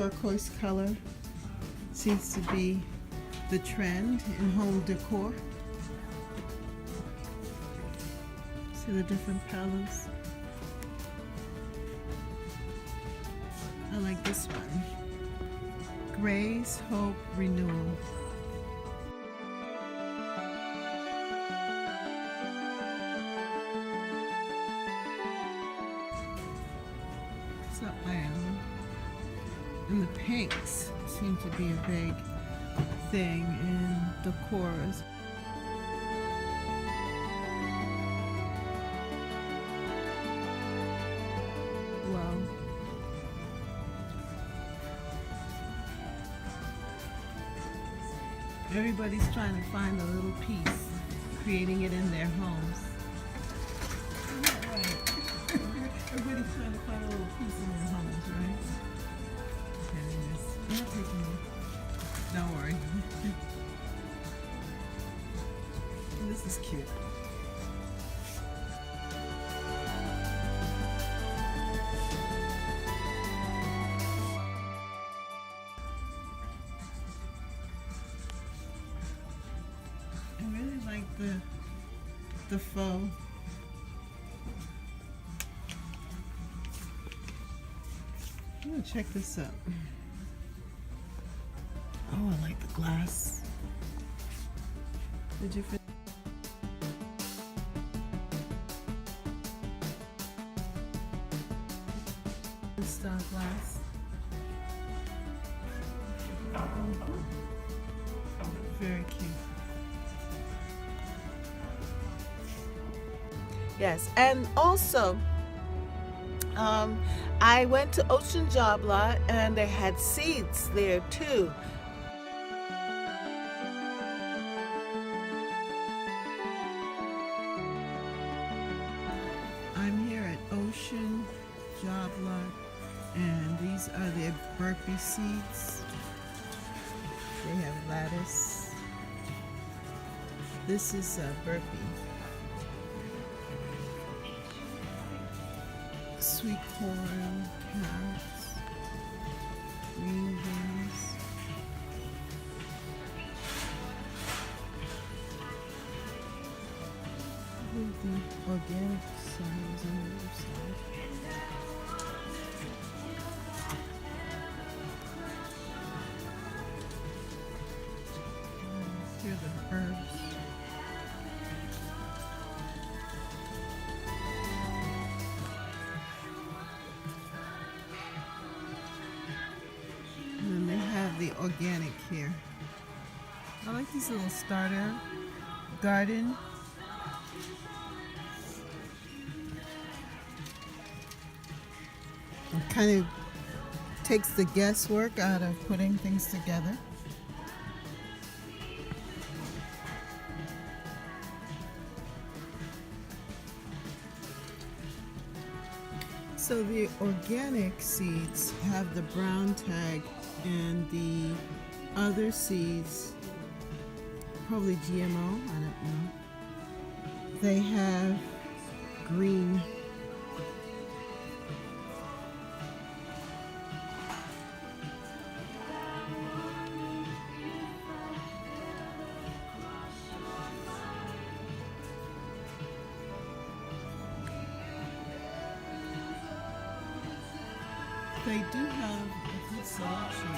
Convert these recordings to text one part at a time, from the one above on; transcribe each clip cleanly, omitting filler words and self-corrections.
turquoise color seems to be the trend in home decor. See the different colors? I like this one. Grace, Hope, Renewal. So, and the pinks seem to be a big thing in decors. Well, everybody's trying to find a little piece, creating it in their homes. Isn't that right? Everybody's trying to find a little piece in their homes, right? Okay, not taking me. Don't worry. This is cute. I really like the faux. I'm gonna check this out. Oh, I like the glass. Did you fit? Star glass. Very cute. Yes, and also I went to Ocean Job Lot and they had seeds there too. I'm here at Ocean Job Lot and these are their burpee seeds. They have lettuce. This is a burpee. Sweet corn, carrots, green beans. The organic side is on the other side. Here are the herbs. The organic here. I like these little starter garden. It kind of takes the guesswork out of putting things together. So the organic seeds have the brown tag and the other seeds, probably GMO, I don't know. They have green. They do have a good selection.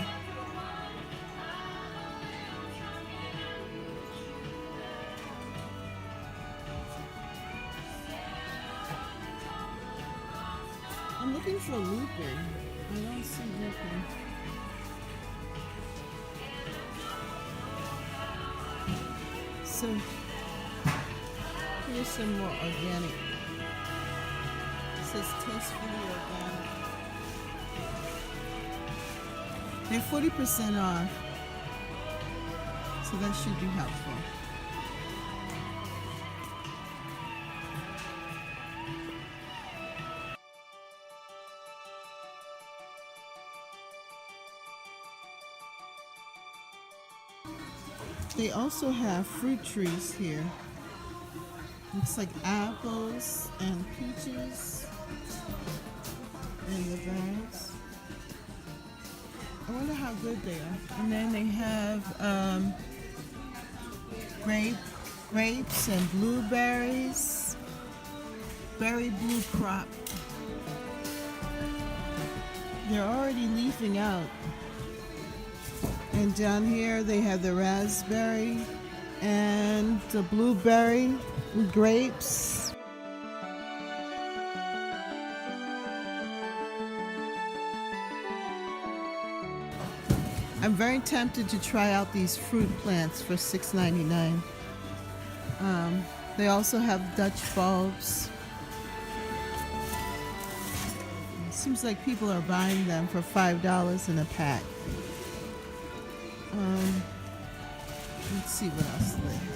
I'm looking for lupin. I don't see lupin. So here's some more organic. It says tastefully organic. They're 40% off, so that should be helpful. They also have fruit trees here. Looks like apples and peaches in the bags. I wonder how good they are. And then they have grapes and blueberries. Berry blue crop. They're already leafing out. And down here they have the raspberry and the blueberry grapes. I'm very tempted to try out these fruit plants for $6.99. They also have Dutch bulbs. It seems like people are buying them for $5 in a pack. Let's see what else they have.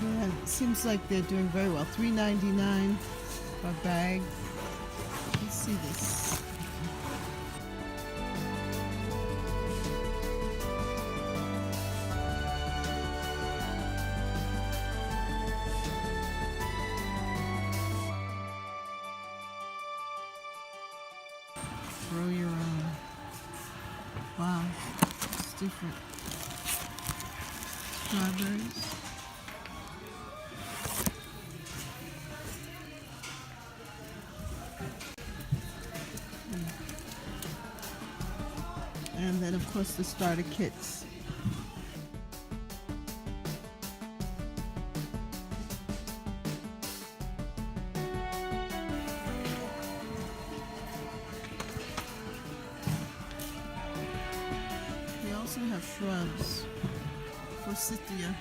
Yeah, it seems like they're doing very well. $3.99 a bag. Let's see this. Grow your own. Wow, it's different. Strawberries. And then of course the starter kits. They also have shrubs. Forsythia.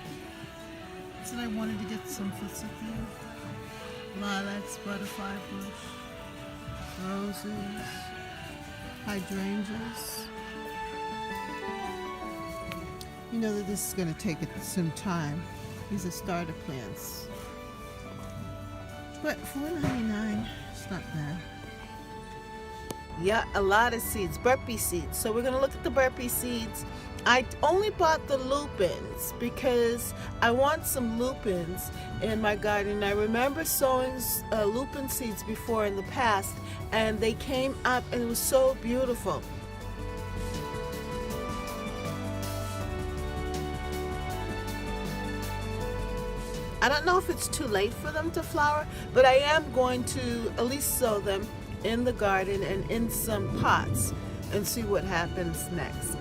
I said I wanted to get some forsythia. Lilacs, butterfly bush, roses, hydrangeas. You know that this is going to take some time. These are starter plants. But $4.99, it's not bad. Yeah, a lot of seeds, burpee seeds. So we're going to look at the burpee seeds. I only bought the lupins because I want some lupins in my garden. I remember sowing lupin seeds before in the past, and they came up and it was so beautiful. I don't know if it's too late for them to flower, but I am going to at least sow them in the garden and in some pots and see what happens next.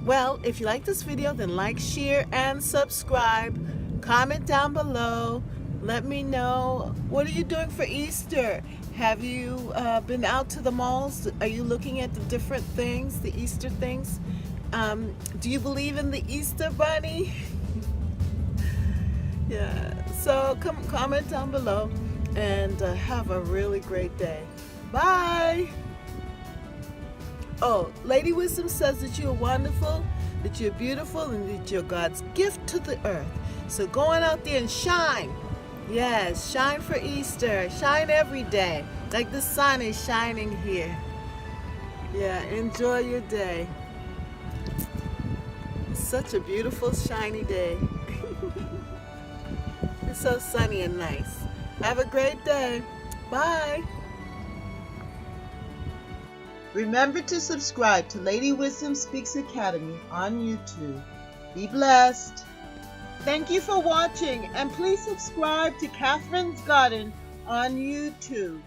Well, if you like this video, then like, share, and subscribe. Comment down below. Let me know, what are you doing for Easter? Have you been out to the malls? Are you looking at the different things, the Easter things? Do you believe in the Easter bunny? Yeah, so comment down below and have a really great day. Bye. Oh, Lady Wisdom says that you're wonderful, that you're beautiful, and that you're God's gift to the earth. So go on out there and shine. Yes, shine for Easter. Shine every day, like the sun is shining here. Yeah, enjoy your day. It's such a beautiful, shiny day. It's so sunny and nice. Have a great day. Bye. Remember to subscribe to Lady Wisdom Speaks Academy on YouTube. Be blessed. Thank you for watching, and please subscribe to Catherine's Garden on YouTube.